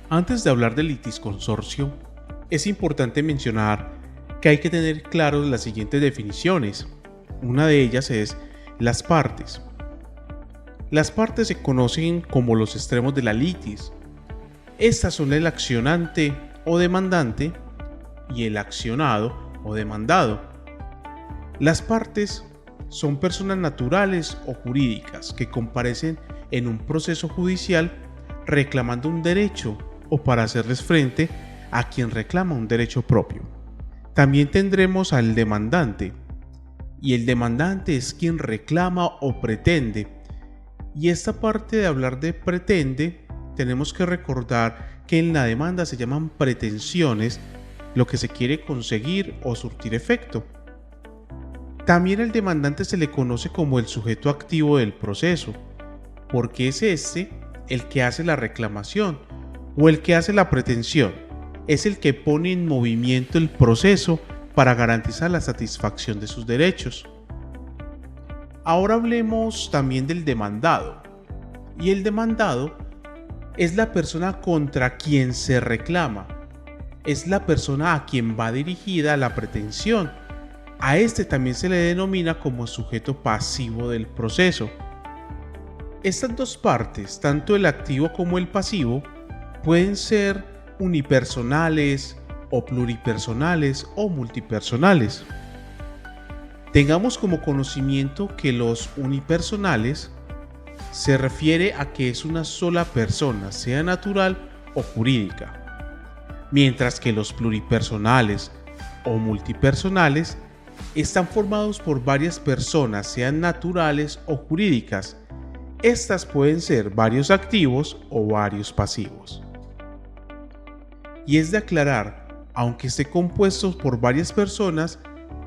Antes de hablar del litisconsorcio, es importante mencionar que hay que tener claros las siguientes definiciones. Una de ellas es las partes. Las partes se conocen como los extremos de la litis. Estas son el accionante o demandante y el accionado o demandado. Las partes son personas naturales o jurídicas que comparecen en un proceso judicial reclamando un derecho o para hacerles frente a quien reclama un derecho propio. También tendremos al demandante, y el demandante es quien reclama o pretende. Y esta parte de hablar de pretende, tenemos que recordar que en la demanda se llaman pretensiones, lo que se quiere conseguir o surtir efecto. También al demandante se le conoce como el sujeto activo del proceso, porque es este el que hace la reclamación o el que hace la pretensión, es el que pone en movimiento el proceso para garantizar la satisfacción de sus derechos. Ahora hablemos también del demandado. Y el demandado es la persona contra quien se reclama, es la persona a quien va dirigida la pretensión. A este también se le denomina como sujeto pasivo del proceso. Estas dos partes, tanto el activo como el pasivo, pueden ser unipersonales o pluripersonales o multipersonales. Tengamos como conocimiento que los unipersonales se refiere a que es una sola persona, sea natural o jurídica, mientras que los pluripersonales o multipersonales están formados por varias personas, sean naturales o jurídicas. Estas pueden ser varios activos o varios pasivos. Y es de aclarar, aunque esté compuesto por varias personas,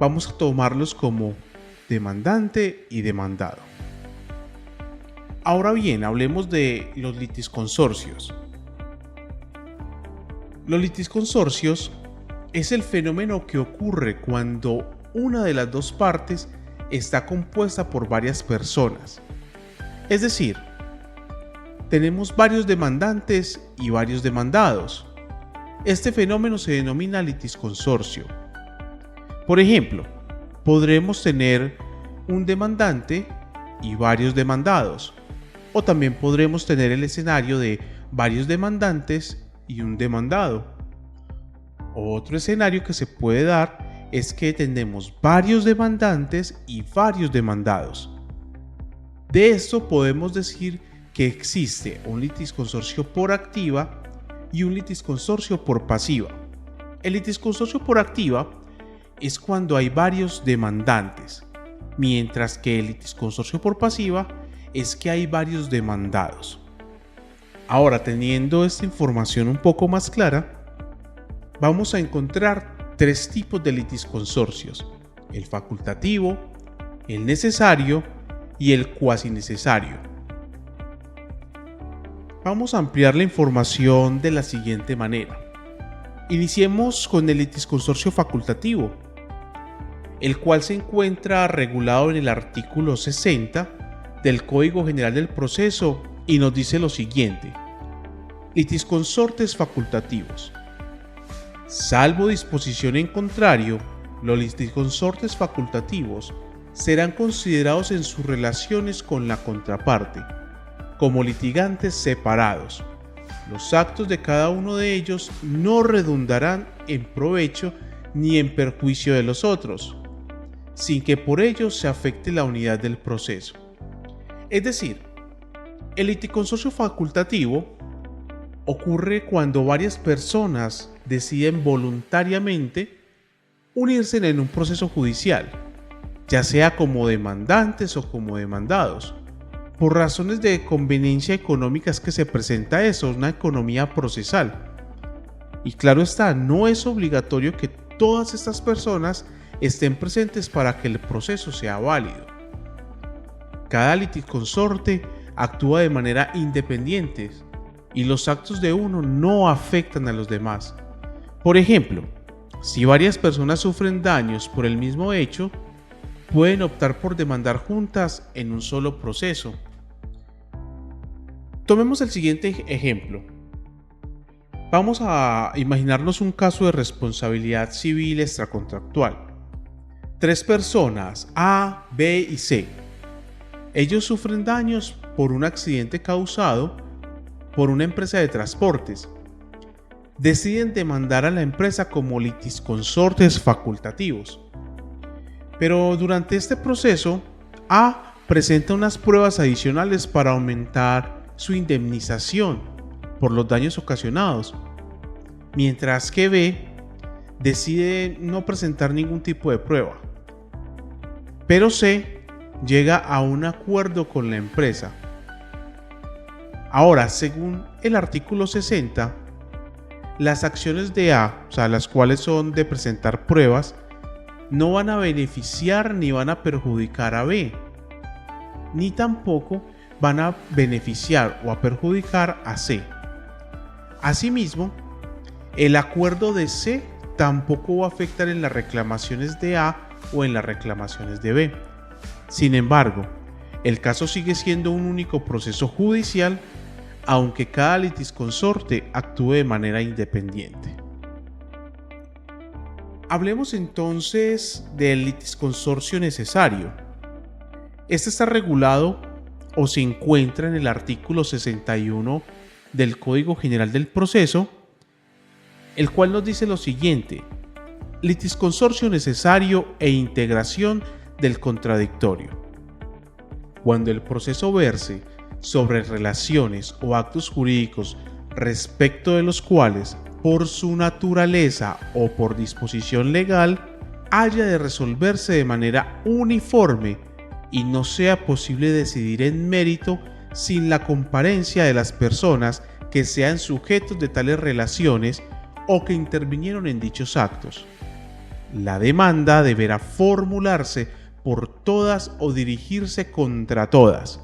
vamos a tomarlos como demandante y demandado. Ahora bien, hablemos de los litisconsorcios. Los litisconsorcios es el fenómeno que ocurre cuando una de las dos partes está compuesta por varias personas. Es decir, tenemos varios demandantes y varios demandados. Este fenómeno se denomina litisconsorcio. Por ejemplo, podremos tener un demandante y varios demandados, o también podremos tener el escenario de varios demandantes y un demandado. Otro escenario que se puede dar es que tenemos varios demandantes y varios demandados. De esto podemos decir que existe un litisconsorcio por activa y un litisconsorcio por pasiva. El litisconsorcio por activa es cuando hay varios demandantes, mientras que el litisconsorcio por pasiva es que hay varios demandados. Ahora, teniendo esta información un poco más clara, vamos a encontrar tres tipos de litisconsorcios: el facultativo, el necesario y el cuasi necesario. Vamos a ampliar la información de la siguiente manera. Iniciemos con el litisconsorcio facultativo, el cual se encuentra regulado en el artículo 60 del Código General del Proceso y nos dice lo siguiente: litisconsortes facultativos. Salvo disposición en contrario, los litisconsortes facultativos serán considerados en sus relaciones con la contraparte como litigantes separados. Los actos de cada uno de ellos no redundarán en provecho ni en perjuicio de los otros, sin que por ello se afecte la unidad del proceso. Es decir, el litisconsorcio facultativo ocurre cuando varias personas deciden voluntariamente unirse en un proceso judicial, ya sea como demandantes o como demandados. Por razones de conveniencia económica es que se presenta eso, una economía procesal. Y claro está, no es obligatorio que todas estas personas estén presentes para que el proceso sea válido. Cada litisconsorte actúa de manera independiente y los actos de uno no afectan a los demás. Por ejemplo, si varias personas sufren daños por el mismo hecho, pueden optar por demandar juntas en un solo proceso. Tomemos el siguiente ejemplo. Vamos a imaginarnos un caso de responsabilidad civil extracontractual. 3 personas, A, B y C. Ellos sufren daños por un accidente causado por una empresa de transportes. Deciden demandar a la empresa como litisconsortes facultativos. Pero durante este proceso, A presenta unas pruebas adicionales para aumentar su indemnización por los daños ocasionados, mientras que B decide no presentar ningún tipo de prueba. Pero C llega a un acuerdo con la empresa. Ahora, según el artículo 60, las acciones de A, las cuales son de presentar pruebas, no van a beneficiar ni van a perjudicar a B, ni tampoco van a beneficiar o a perjudicar a C. Asimismo, el acuerdo de C tampoco va a afectar en las reclamaciones de A o en las reclamaciones de B. Sin embargo, el caso sigue siendo un único proceso judicial, aunque cada litisconsorte actúe de manera independiente. Hablemos entonces del litisconsorcio necesario. Este está regulado o se encuentra en el artículo 61 del Código General del Proceso, el cual nos dice lo siguiente: litisconsorcio necesario e integración del contradictorio. Cuando el proceso verse sobre relaciones o actos jurídicos respecto de los cuales, por su naturaleza o por disposición legal, haya de resolverse de manera uniforme y no sea posible decidir en mérito sin la comparencia de las personas que sean sujetos de tales relaciones o que intervinieron en dichos actos. La demanda deberá formularse por todas o dirigirse contra todas.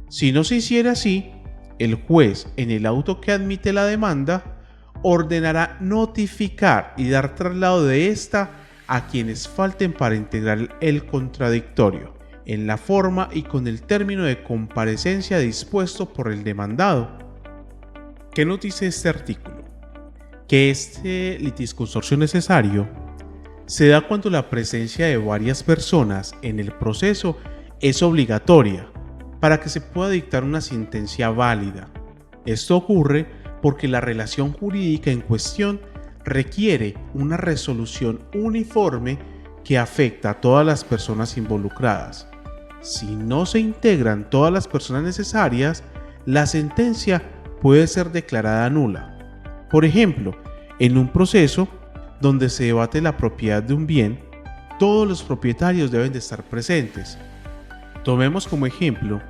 Si no se hiciera así, el juez, en el auto que admite la demanda, ordenará notificar y dar traslado de esta a quienes falten para integrar el contradictorio, en la forma y con el término de comparecencia dispuesto por el demandado. ¿Qué nos dice este artículo? Que este litisconsorcio necesario se da cuando la presencia de varias personas en el proceso es obligatoria para que se pueda dictar una sentencia válida. Esto ocurre porque la relación jurídica en cuestión requiere una resolución uniforme que afecta a todas las personas involucradas. Si no se integran todas las personas necesarias, la sentencia puede ser declarada nula. Por ejemplo, en un proceso donde se debate la propiedad de un bien, todos los propietarios deben de estar presentes. Tomemos como ejemplo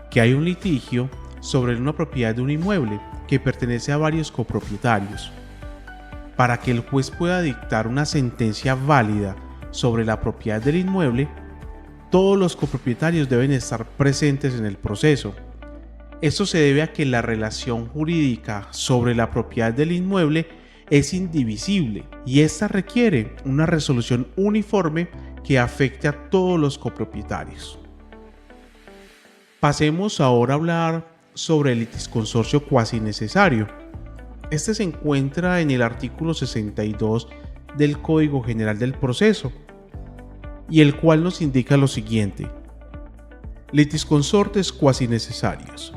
que hay un litigio sobre una propiedad de un inmueble que pertenece a varios copropietarios. Para que el juez pueda dictar una sentencia válida sobre la propiedad del inmueble, todos los copropietarios deben estar presentes en el proceso. Esto se debe a que la relación jurídica sobre la propiedad del inmueble es indivisible y esta requiere una resolución uniforme que afecte a todos los copropietarios. Pasemos ahora a hablar sobre el litisconsorcio cuasi necesario. Este se encuentra en el artículo 62 del Código General del Proceso, y el cual nos indica lo siguiente: litisconsortes cuasi necesarios.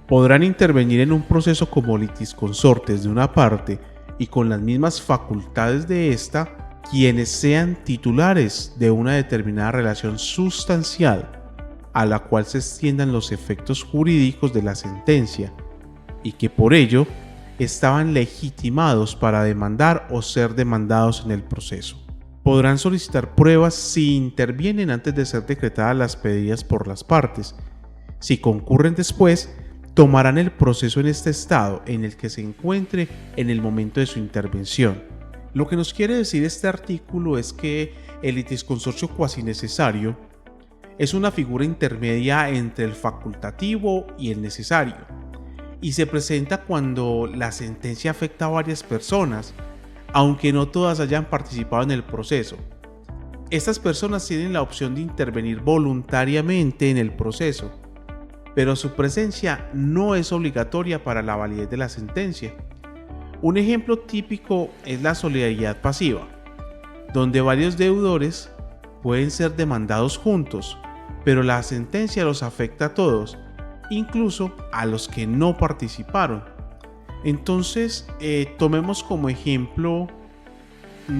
Podrán intervenir en un proceso como litisconsortes de una parte y con las mismas facultades de esta, quienes sean titulares de una determinada relación sustancial a la cual se extiendan los efectos jurídicos de la sentencia y que por ello estaban legitimados para demandar o ser demandados en el proceso. Podrán solicitar pruebas si intervienen antes de ser decretadas las pedidas por las partes. Si concurren después, tomarán el proceso en este estado en el que se encuentre en el momento de su intervención. Lo que nos quiere decir este artículo es que el litisconsorcio cuasi necesario es una figura intermedia entre el facultativo y el necesario, y se presenta cuando la sentencia afecta a varias personas, aunque no todas hayan participado en el proceso. Estas personas tienen la opción de intervenir voluntariamente en el proceso, pero su presencia no es obligatoria para la validez de la sentencia. Un ejemplo típico es la solidaridad pasiva, donde varios deudores pueden ser demandados juntos, pero la sentencia los afecta a todos, incluso a los que no participaron. Entonces, tomemos como ejemplo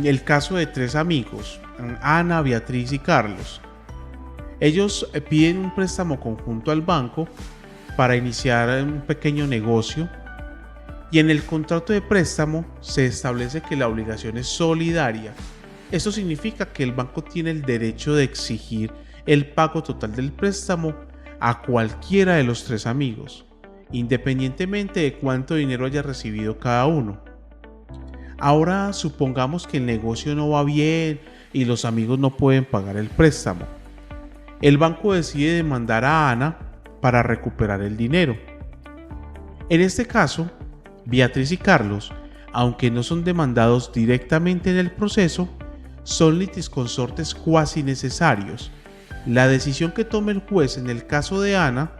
el caso de tres amigos, Ana, Beatriz y Carlos. Ellos piden un préstamo conjunto al banco para iniciar un pequeño negocio, y en el contrato de préstamo se establece que la obligación es solidaria. Esto significa que el banco tiene el derecho de exigir el pago total del préstamo a cualquiera de los tres amigos, independientemente de cuánto dinero haya recibido cada uno. Ahora supongamos que el negocio no va bien y los amigos no pueden pagar el préstamo. El banco decide demandar a Ana para recuperar el dinero. En este caso, Beatriz y Carlos, aunque no son demandados directamente en el proceso, son litisconsortes cuasi necesarios. La decisión que tome el juez en el caso de Ana,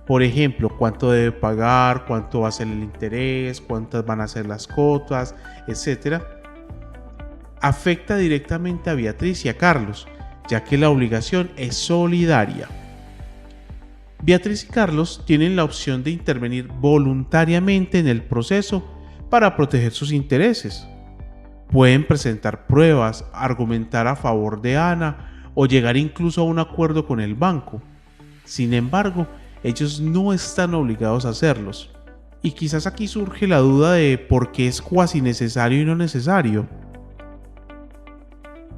por ejemplo, cuánto debe pagar, cuánto va a ser el interés, cuántas van a ser las cuotas, etc., afecta directamente a Beatriz y a Carlos, ya que la obligación es solidaria. Beatriz y Carlos tienen la opción de intervenir voluntariamente en el proceso para proteger sus intereses. Pueden presentar pruebas, argumentar a favor de Ana o llegar incluso a un acuerdo con el banco. Sin embargo, ellos no están obligados a hacerlos. Y quizás aquí surge la duda de por qué es cuasi necesario y no necesario.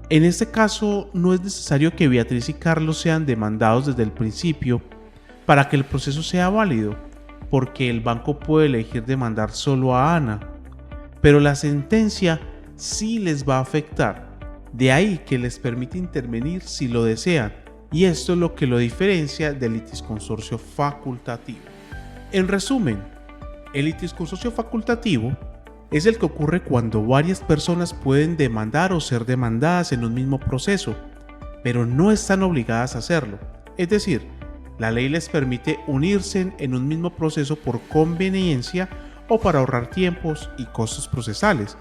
En este caso, no es necesario que Beatriz y Carlos sean demandados desde el principio para que el proceso sea válido, porque el banco puede elegir demandar solo a Ana, pero la sentencia sí les va a afectar, de ahí que les permite intervenir si lo desean, y esto es lo que lo diferencia del litisconsorcio facultativo. En resumen, el litisconsorcio facultativo es el que ocurre cuando varias personas pueden demandar o ser demandadas en un mismo proceso, pero no están obligadas a hacerlo, es decir, la ley les permite unirse en un mismo proceso por conveniencia o para ahorrar tiempos y costos procesales,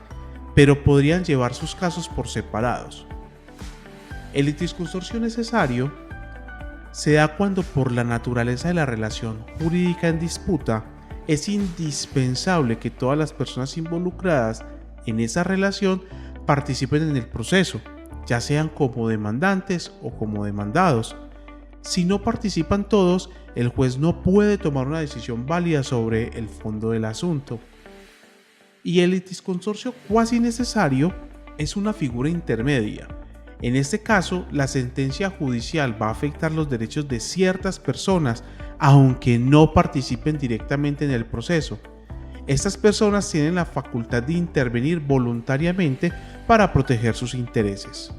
pero podrían llevar sus casos por separados. El litisconsorcio necesario se da cuando por la naturaleza de la relación jurídica en disputa es indispensable que todas las personas involucradas en esa relación participen en el proceso, ya sean como demandantes o como demandados. Si no participan todos, el juez no puede tomar una decisión válida sobre el fondo del asunto. Y el litisconsorcio cuasi necesario es una figura intermedia. En este caso, la sentencia judicial va a afectar los derechos de ciertas personas, aunque no participen directamente en el proceso. Estas personas tienen la facultad de intervenir voluntariamente para proteger sus intereses.